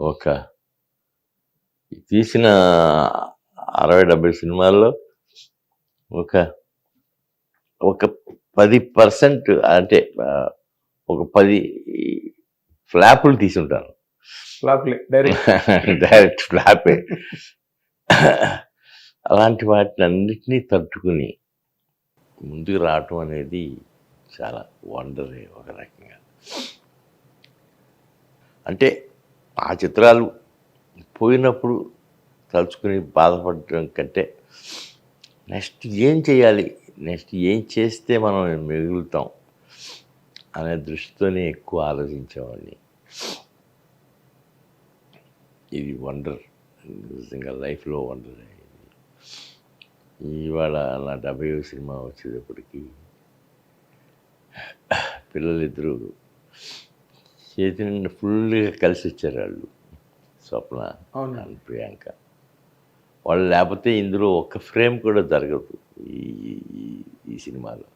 ఒక తీసిన 60-70 సినిమాల్లో ఒక ఒక 10% అంటే ఒక 10 ఫ్లాపులు తీసుంటాను. ఫ్లాప్లే డైరెక్ట్. డైరెక్ట్ ఫ్లాపే. అలాంటి వాటిని అన్నిటినీ తట్టుకుని ముందుకు రావటం అనేది చాలా వండరే ఒక రకంగా. అంటే ఆ చిత్రాలు పోయినప్పుడు తలుచుకుని బాధపడటం కంటే నెక్స్ట్ ఏం చేయాలి, నెక్స్ట్ ఏం చేస్తే మనం మిగులుతాం అనే దృష్టితోనే ఎక్కువ ఆలోచించేవాడిని. ఇది వండర్, నిజంగా లైఫ్లో వండర్. ఇవాళ నా 70వ సినిమా వచ్చేటప్పటికి పిల్లలిద్దరూ చేతి నిండా ఫుల్గా కలిసి వచ్చారు. వాళ్ళు స్వప్న అండ్ ప్రియాంక. వాళ్ళు లేకపోతే ఇందులో ఒక్క ఫ్రేమ్ కూడా జరగదు ఈ సినిమాలో.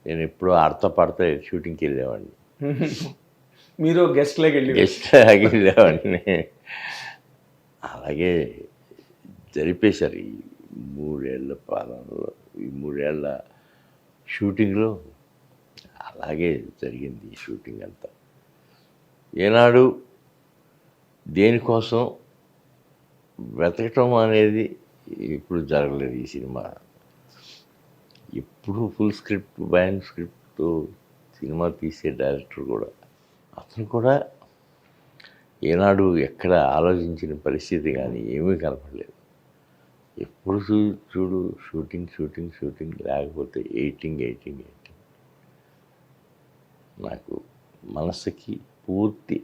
నేను ఎప్పుడూ ఆడతా పాడతా షూటింగ్కి వెళ్ళేవాడిని. మీరు గెస్ట్ లాగా వెళ్ళేవాడిని. అలాగే జరిపేశారు ఈ 3 ఏళ్ల పాలనలో, ఈ 3 ఏళ్ల షూటింగ్లో అలాగే జరిగింది ఈ షూటింగ్ అంతా. ఏనాడు దేనికోసం వెతకటం అనేది ఇప్పుడు జరగలేదు ఈ సినిమా. ఎప్పుడు ఫుల్ స్క్రిప్ట్, బ్యాండ్ స్క్రిప్ట్తో సినిమా తీసే డైరెక్టర్ కూడా, అతను కూడా ఏనాడు ఎక్కడ ఆలోచించిన పరిస్థితి కానీ ఏమీ కనపడలేదు. ఎప్పుడు చూడు షూటింగ్ లేకపోతే ఎయిటింగ్. నాకు మనసుకి పూర్తి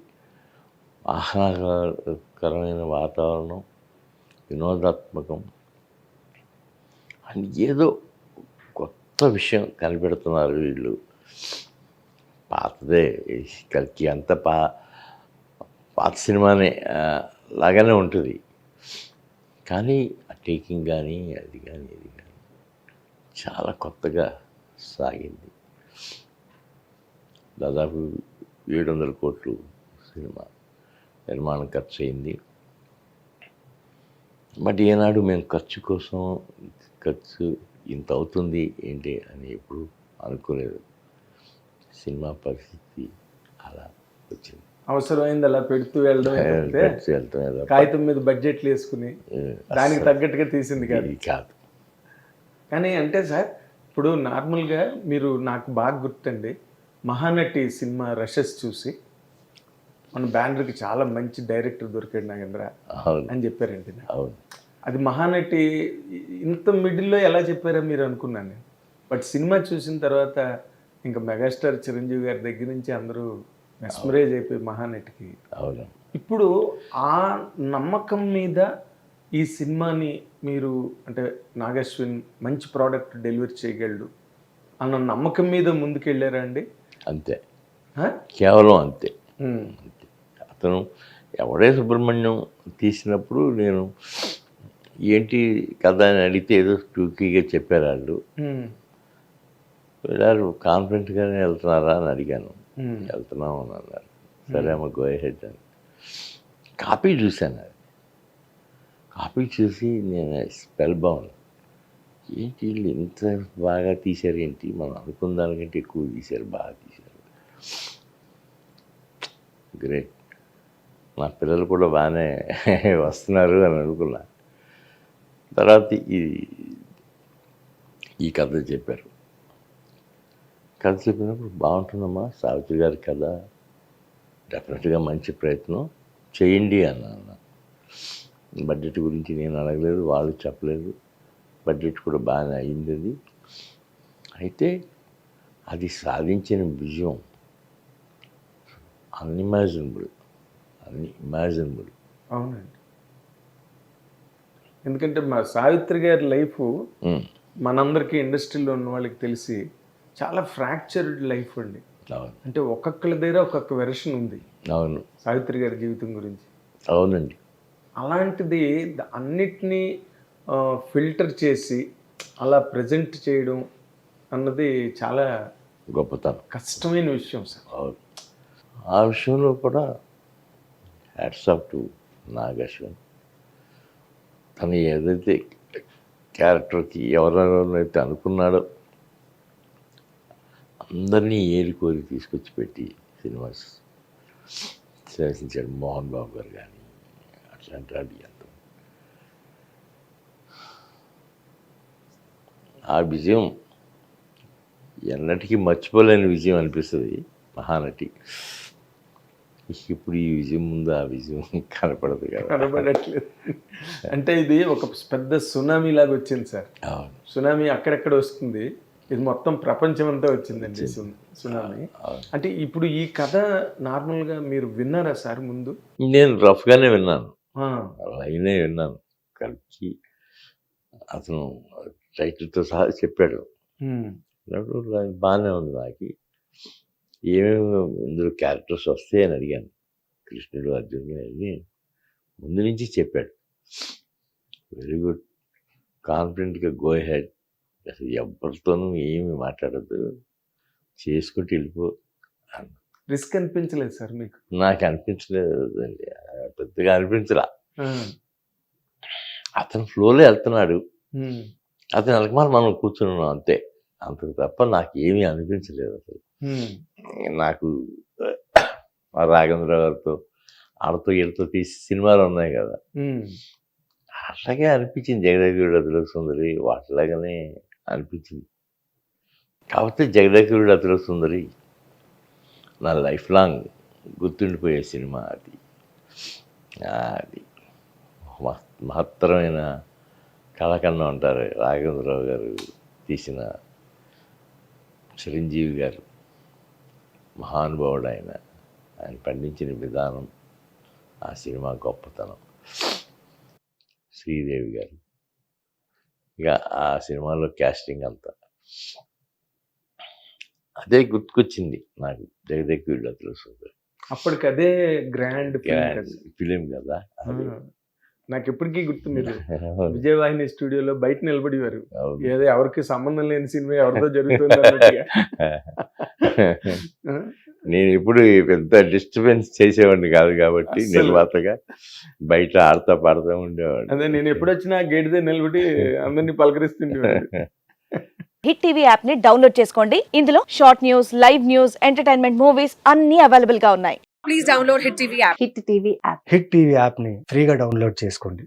ఆహ్లాదకరమైన వాతావరణం, వినోదాత్మకం అని ఏదో కొత్త విషయం కనిపెడుతున్నారు వీళ్ళు. పాతదే కల్కి అంతా పాత సినిమానే లాగానే ఉంటుంది. కానీ ఆ టేకింగ్ కానీ అది కానీ ఇది కానీ చాలా కొత్తగా సాగింది. దాదాపు 700 కోట్లు సినిమా నిర్మాణం ఖర్చు అయింది. బట్ ఏనాడు మేము ఖర్చు ఇంత అవుతుంది ఏంటి అని ఎప్పుడు అనుకోలేదు. సినిమా పరిస్థితి అలా వచ్చింది. అవసరమైంది అలా పెడుతూ వెళ్ళడం, కాగితం మీద బడ్జెట్లు వేసుకుని దానికి తగ్గట్టుగా తీసింది కాదు. కానీ అంటే సార్, ఇప్పుడు నార్మల్గా మీరు, నాకు బాగా గుర్తండి, మహానటి సినిమా రషెస్ చూసి మన బ్యానర్కి చాలా మంచి డైరెక్టర్ దొరికాడు నాగేంద్ర అని చెప్పారండి. అవును, అది మహానటి ఇంత మిడిల్లో ఎలా చెప్పారో మీరు అనుకున్నాను నేను. బట్ సినిమా చూసిన తర్వాత ఇంకా మెగాస్టార్ చిరంజీవి గారి దగ్గర నుంచి అందరూ మెస్మరైజ్ అయిపోయి మహానటికి. అవును. ఇప్పుడు ఆ నమ్మకం మీద ఈ సినిమాని మీరు, అంటే నాగశ్విన్ మంచి ప్రోడక్ట్ డెలివరీ చేయగలడు అన్న నమ్మకం మీద ముందుకెళ్ళారా అండి? అంతే, కేవలం అంతే. అతను ఎవడే సుబ్రహ్మణ్యం తీసినప్పుడు నేను ఏంటి కథ అని అడిగితే ఏదో టూకీగా చెప్పారు వాళ్ళు. వెళ్ళారు, కాన్ఫిడెంట్గానే వెళ్తున్నారా అని అడిగాను. వెళ్తున్నాం అని అన్నారు. సరే అమ్మ గో హెడ్ అని. కాపీ చూశాను. అది కాపీ చూసి నేను స్పెల్ బౌండ్. ఏంటి వీళ్ళు ఇంత బాగా తీశారు, ఏంటి మనం అనుకున్న దానికంటే ఎక్కువ తీశారు, బాగా తీశారు, గ్రేట్. మా పిల్లలు కూడా బాగానే వస్తున్నారు అని అనుకున్నా. తర్వాత ఈ కథ చెప్పారు. కథ చెప్పినప్పుడు బాగుంటుందమ్మా, సావిత్రి గారి కథ, డెఫినెట్గా మంచి ప్రయత్నం చేయండి అన్నాను. బడ్జెట్ గురించి నేను అడగలేదు, వాళ్ళు చెప్పలేదు. బడ్జెట్ కూడా బాగానే అయింది. అది అయితే అది సాధించిన విజయం అన్ఇమాజినబుల్. అవునండి. ఎందుకంటే మా సావిత్రి గారి లైఫ్ మనందరికీ, ఇండస్ట్రీలో ఉన్న వాళ్ళకి తెలిసి చాలా ఫ్రాక్చర్డ్ లైఫ్ అండి. అంటే ఒక్కొక్కరి దగ్గర ఒక్కొక్క వెర్షన్ ఉంది. అవును, సావిత్రి గారి జీవితం గురించి. అవునండి. అలాంటిది అన్నిటినీ ఫిల్టర్ చేసి అలా ప్రజెంట్ చేయడం అన్నది చాలా గొప్పతనం, కష్టమైన విషయం సార్. ఆ విషయంలో కూడా hats off to Nag Ashwin. తను ఏదైతే క్యారెక్టర్కి ఎవరెవరైతే అనుకున్నాడో అందరినీ ఏరి తీసుకొచ్చి పెట్టి సినిమా శాసించాడు. మోహన్ బాబు గారు కానీ అట్లాంటి అది అంత ఆ విజయం ఎన్నటికీ మర్చిపోలేని విజయం అనిపిస్తుంది మహానటి. ఇప్పుడు ఈ విజయం ముందు ఆ విజయం కనపడదు కదా. కనబడట్లేదు. అంటే ఇది ఒక పెద్ద సునామీ లాగా వచ్చింది సార్. అవును. సునామీ అక్కడెక్కడ వస్తుంది, ఇది మొత్తం ప్రపంచం అంతా వచ్చిందండి సునామీ. అంటే ఇప్పుడు ఈ కథ నార్మల్గా మీరు విన్నారా సార్ ముందు? నేను రఫ్గానే విన్నాను, లైనే విన్నాను. కలిసి అతను టైటిల్తో సహా చెప్పాడు. బాగానే ఉంది. నాకు ఏమేమి ఇందులో క్యారెక్టర్స్ వస్తాయని అడిగాను. కృష్ణుడు, అర్జునుడు అని ముందు నుంచి చెప్పాడు. వెరీ గుడ్, కాన్ఫిడెంట్గా గో హెడ్, అసలు ఎవరితోనూ ఏమి మాట్లాడద్దు, చేసుకుంటూ వెళ్ళిపో. రిస్క్ అనిపించలేదు సార్ మీకు? నాకు అనిపించలేదు అండి, పెద్దగా అనిపించలా. అతను ఫ్లోలో వెళ్తున్నాడు, అతను వెనకమాల మనం కూర్చున్నాం అంతే, అంతకు తప్ప నాకు ఏమీ అనిపించలేదు అసలు. నాకు రాఘవేంద్ర గారితో ఆడతో ఈడతో తీసి సినిమాలు ఉన్నాయి కదా, అట్లాగే అనిపించింది. జగదేగుడు అతిలోక సుందరి వాటిలాగానే అనిపించింది. కాకపోతే జగదేగుడు అతిలోక సుందరి నా లైఫ్ లాంగ్ గుర్తుండిపోయే సినిమా అది. అది మహత్తరమైన కళాఖండం అంటారు. రాఘవేంద్రరావు గారు తీసిన, చిరంజీవి గారు మహానుభావుడు, ఆయన పండించిన విధానం, ఆ సినిమా గొప్పతనం. శ్రీదేవి గారు, ఇక ఆ సినిమాలో క్యాస్టింగ్ అంతా అదే గుర్తుకొచ్చింది నాకు. జగదేగుడు అతిలోక సుందరి అప్పటికి అదే గ్రాండ్ ఫిలిం కదా. నాకు ఎప్పటికీ గుర్తు, మీరు విజయవాహిని స్టూడియోలో బయట నిలబడేవారు, ఏదో ఎవరికి సంబంధం లేని సినిమా ఎవరితో జరుగుతుంది అన్నట్టుగా. నేను ఇప్పుడు పెద్ద డిస్టర్బెన్స్ చేసేవాడిని కాదు కాబట్టి నిర్మాతగా బయట ఆడతా పాడుతూ ఉండేవాడు. అదే నేను ఎప్పుడు వచ్చినా గేట్ దగ్గర నిలబడి అందరినీ పలకరిస్తుండేవాడు. హిట్ టీవీ యాప్ ని డౌన్లోడ్ చేసుకోండి. ఇందులో short news, live news, entertainment movies అన్ని అవైలబుల్ గా ఉన్నాయి. Please download hit TV app. Hit TV app ని ఫ్రీగా డౌన్లోడ్ చేసుకోండి.